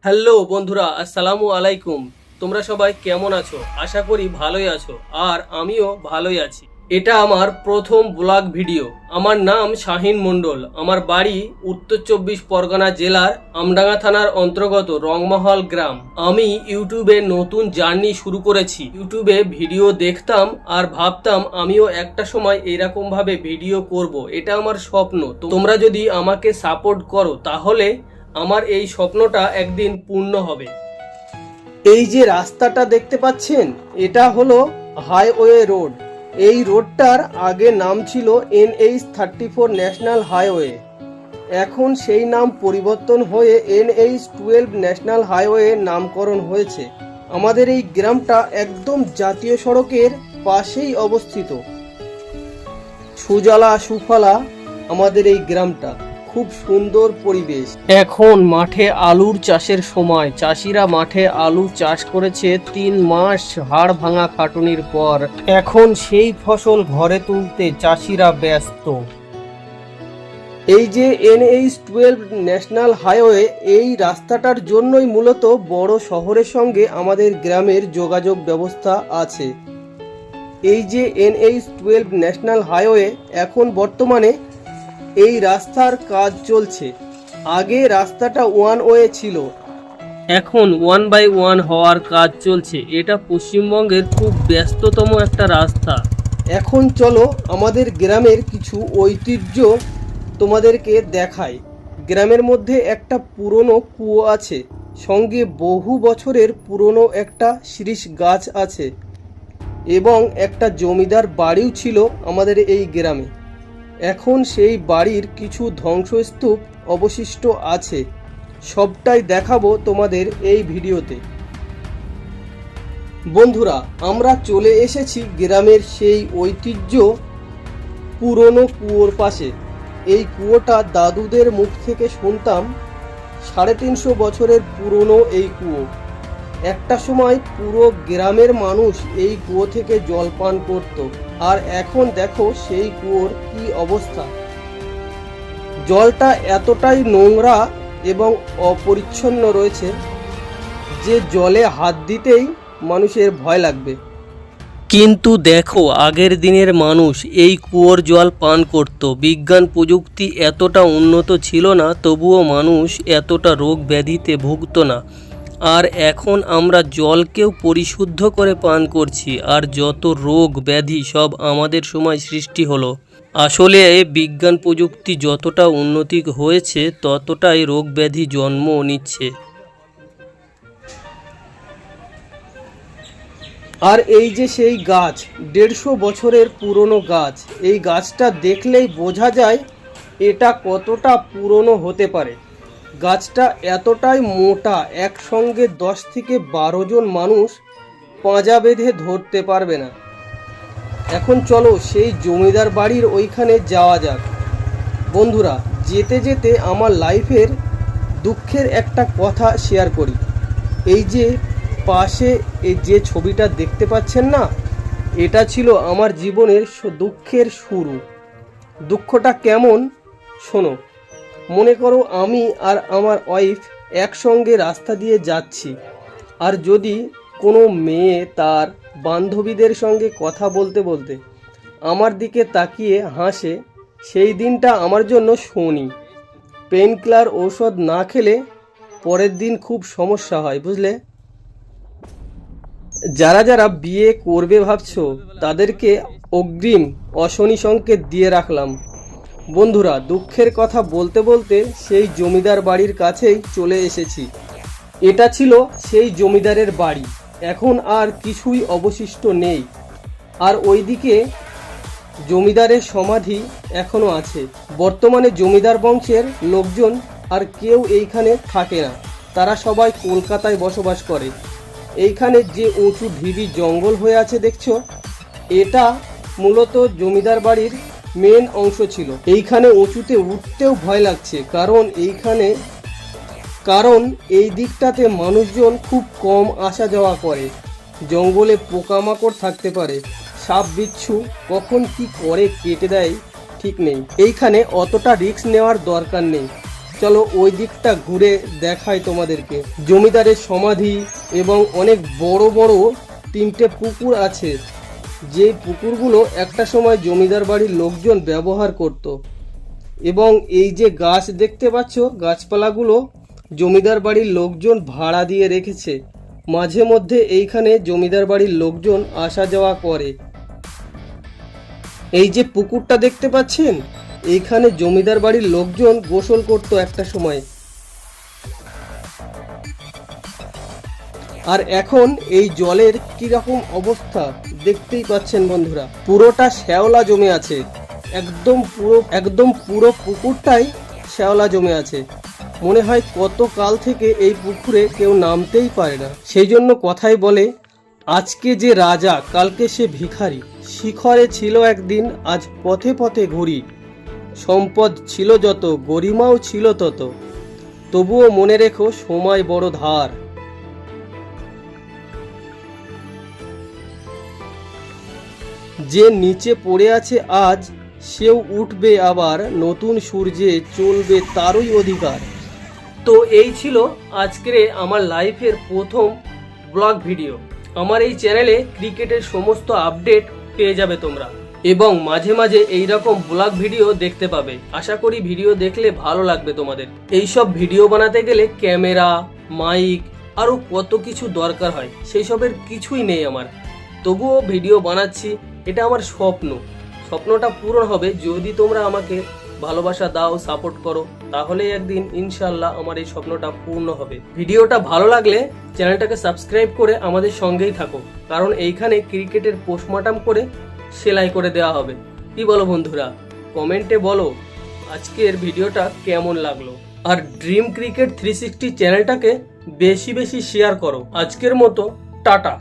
Hello বন্ধুরা, আসসালামু আলাইকুম। তোমরা সবাই কেমন আছো? আশা করি ভালোই আছো, আর আমিও ভালোই আছি। এটা আমার প্রথম ব্লগ ভিডিও। আমার নাম শাহিন মণ্ডল। আমার বাড়ি উত্তর 24 পরগনা জেলার আমডাঙ্গা থানার অন্তর্গত রংমহল গ্রাম। আমি ইউটিউবে নতুন জার্নি শুরু করেছি। ইউটিউবে ভিডিও দেখতাম আর ভাবতাম আমিও একটা সময় এরকম ভাবে ভিডিও করব। এটা আমার স্বপ্ন। তো তোমরা যদি আমাকে সাপোর্ট করো তাহলে আমার এই স্বপ্নটা একদিন পূর্ণ হবে। এই যে রাস্তাটা দেখতে পাচ্ছেন, এটা হলো হাইওয়ে রোড। এই রোডটার আগে নাম ছিল NH-34 ন্যাশনাল হাইওয়ে। এখন সেই নাম পরিবর্তন হয়ে NH-12 ন্যাশনাল হাইওয়ে নামকরণ হয়েছে। আমাদের এই গ্রামটা একদম জাতীয় সড়কের পাশেই অবস্থিত। সুজলা সুফলা আমাদের এই গ্রামটা, খুব সুন্দর পরিবেশ। এখন মাঠে আলুর চাষের সময়। চাষিরা মাঠে আলু চাষ করেছে 3 মাস হাড় ভাঙা খাটুনির পর। এখন সেই ফসল ঘরে তুলতে চাষিরা ব্যস্ত। এই যে NH-12 ন্যাশনাল হাইওয়ে, এই রাস্তাটার জন্যই মূলত বড় শহরের সঙ্গে আমাদের গ্রামের যোগাযোগ ব্যবস্থা আছে। এই যে NH-12 ন্যাশনাল হাইওয়ে, এখন বর্তমানে এই রাস্তার কাজ চলছে। আগে রাস্তাটা 1 ওয়ে ছিল, এখন 1/1 হওয়ার কাজ চলছে। এটা পশ্চিমবঙ্গের খুব ব্যস্ততম একটা রাস্তা। এখন চলো আমাদের গ্রামের কিছু ঐতিহ্য তোমাদেরকে দেখাই। গ্রামের মধ্যে একটা পুরনো কুয়ো আছে, সঙ্গে বহু বছরের পুরনো একটা শিরীষ গাছ আছে, এবং একটা জমিদার বাড়িও ছিল আমাদের এই গ্রামে। এখন সেই বাড়ির কিছু ধ্বংসস্তূপ অবশিষ্ট আছে। সবটাই দেখাবো তোমাদের এই ভিডিওতে। বন্ধুরা, আমরা চলে এসেছি গ্রামের সেই ঐতিহ্য পুরনো কুয়োর পাশে। এই কুয়োটা দাদুদের মুখ থেকে শুনতাম, 350 বছরের পুরনো এই কুয়ো। একটা সময় পুরো গ্রামের মানুষ এই কুয়ো থেকে জল পান করত, আর এখন দেখো সেই কুয়োর কি অবস্থা। জলটা এতটাই নোংরা এবং অপরিচ্ছন্ন রয়েছে যে জলে হাত দিতেই মানুষের ভয় লাগবে। কিন্তু দেখো, আগের দিনের মানুষ এই কুয়োর জল পান করত। বিজ্ঞান প্রযুক্তি এতটা উন্নত ছিল না, তবুও মানুষ এতটা রোগ ব্যাধিতে ভুগত না। আর এখন আমরা জলকেও পরিশুদ্ধ করে পান করছি, আর যত রোগ ব্যাধি সব আমাদের সময় সৃষ্টি হলো। আসলে বিজ্ঞান প্রযুক্তি যতটা উন্নতি হয়েছে ততটাই রোগ ব্যাধি জন্ম নিচ্ছে। আর এই যে সেই গাছ, 150 বছরের পুরনো গাছ। এই গাছটা দেখলেই বোঝা যায় এটা কতটা পুরনো হতে পারে। গাছটা এতটাই মোটা, একসঙ্গে 10 থেকে 12 জন মানুষ পাঁজা বেঁধে ধরতে পারবে না। এখন চলো সেই জমিদার বাড়ির ওইখানে যাওয়া যাক। বন্ধুরা, যেতে যেতে আমার লাইফের দুঃখের একটা কথা শেয়ার করি। এই যে পাশে এই যে ছবিটা দেখতে পাচ্ছেন না, এটা ছিল আমার জীবনের দুঃখের শুরু। দুঃখটা কেমন শোনো। মনে করো আমি আর আমার ওয়াইফ একসঙ্গে রাস্তা দিয়ে যাচ্ছি, আর যদি কোনো মেয়ে তার বান্ধবীদের সঙ্গে কথা বলতে বলতে আমার দিকে তাকিয়ে হাসে, সেই দিনটা আমার জন্য শনি। পেন কিলার ঔষধ না খেলে পরের দিন খুব সমস্যা হয়, বুঝলে? যারা যারা বিয়ে করবে ভাবছো, তাদেরকে অগ্রিম অশনি সংকেত দিয়ে রাখলাম। বন্ধুরা, দুঃখের কথা বলতে বলতে সেই জমিদার বাড়ির কাছেই চলে এসেছি। এটা ছিল সেই জমিদারের বাড়ি। এখন আর কিছুই অবশিষ্ট নেই। আর ওইদিকে জমিদারের সমাধি এখনো আছে। বর্তমানে জমিদার বংশের লোকজন আর কেউ এইখানে থাকে না, তারা সবাই কলকাতায় বসবাস করে। এইখানে যে উঁচু ঢিবি জঙ্গল হয়ে আছে দেখছো, এটা মূলত জমিদার বাড়ির মেন অংশ ছিল। এইখানে উঁচুতে উঠতেও ভয় লাগছে, কারণ এই দিকটাতে মানুষজন খুব কম আসা যাওয়া করে। জঙ্গলে পোকামাকড় থাকতে পারে, সাপ বিচ্ছু কখন কি করে কেটে দেয় ঠিক নেই। এইখানে অতটা রিস্ক নেওয়ার দরকার নেই, চলো ওই দিকটা ঘুরে দেখাই তোমাদেরকে। জমিদারের সমাধি এবং অনেক বড় বড় 3টে পুকুর আছে, যে পুকুরগুলো একটা সময় জমিদার বাড়ির লোকজন ব্যবহার করত। এবং এই যে গাছ দেখতে পাচ্ছ, গাছপালাগুলো জমিদার বাড়ির লোকজন ভাড়া দিয়ে রেখেছে। মাঝে মধ্যে এইখানে জমিদার বাড়ির লোকজন আসা যাওয়া করে। এই যে পুকুরটা দেখতে পাচ্ছেন, এইখানে জমিদার বাড়ির লোকজন গোসল করত একটা সময়। আর এখন এই জলের কিরকম অবস্থা দেখতেই পাচ্ছেন বন্ধুরা, পুরোটা শ্যাওলা জমে আছে। একদম পুরো পুকুরটাই শ্যাওলা জমে আছে। মনে হয় কত কাল থেকে এই পুকুরে কেউ নামতেই পারে না। সেই জন্য কথাই বলে, আজকে যে রাজা কালকে সে ভিখারি। শিখরে ছিল একদিন, আজ পথে পথে ঘুরি। সম্পদ ছিল যত, গরিমাও ছিল তত, তবুও মনে রেখো সময় বড় ধার। যে নিচে পড়ে আছে আজ, সেও উঠবে আবার, নতুন সূর্যে চলবে তারই অধিকার। তো এই ছিল আজকের আমার লাইফের প্রথম ব্লগ ভিডিও। আমার এই চ্যানেলে ক্রিকেটের সমস্ত আপডেট পেয়ে যাবে তোমরা, এবং মাঝে মাঝে এইরকম ব্লগ ভিডিও দেখতে পাবে। আশা করি ভিডিও দেখলে ভালো লাগবে তোমাদের। এইসব ভিডিও বানাতে গেলে ক্যামেরা, মাইক, আরও কত কিছু দরকার হয়, সেই সবের কিছুই নেই আমার। তবুও ভিডিও বানাচ্ছি, এটা আমার স্বপ্নটা পূরণ হবে যদি তোমরা আমাকে ভালোবাসা দাও, সাপোর্ট করো, তাহলে একদিন ইনশাল্লাহ আমার এই স্বপ্নটা পূর্ণ হবে। ভিডিওটা ভালো লাগলে চ্যানেলটাকে সাবস্ক্রাইব করে আমাদের সঙ্গেই থাকো, কারণ এইখানে ক্রিকেটের পোস্টমর্টম করে সেলাই করে দেওয়া হবে। কি বলো বন্ধুরা? কমেন্টে বলো আজকের ভিডিওটা কেমন লাগলো। আর ড্রিম ক্রিকেট 360 চ্যানেলটাকে বেশি বেশি শেয়ার করো। আজকের মতো টাটা।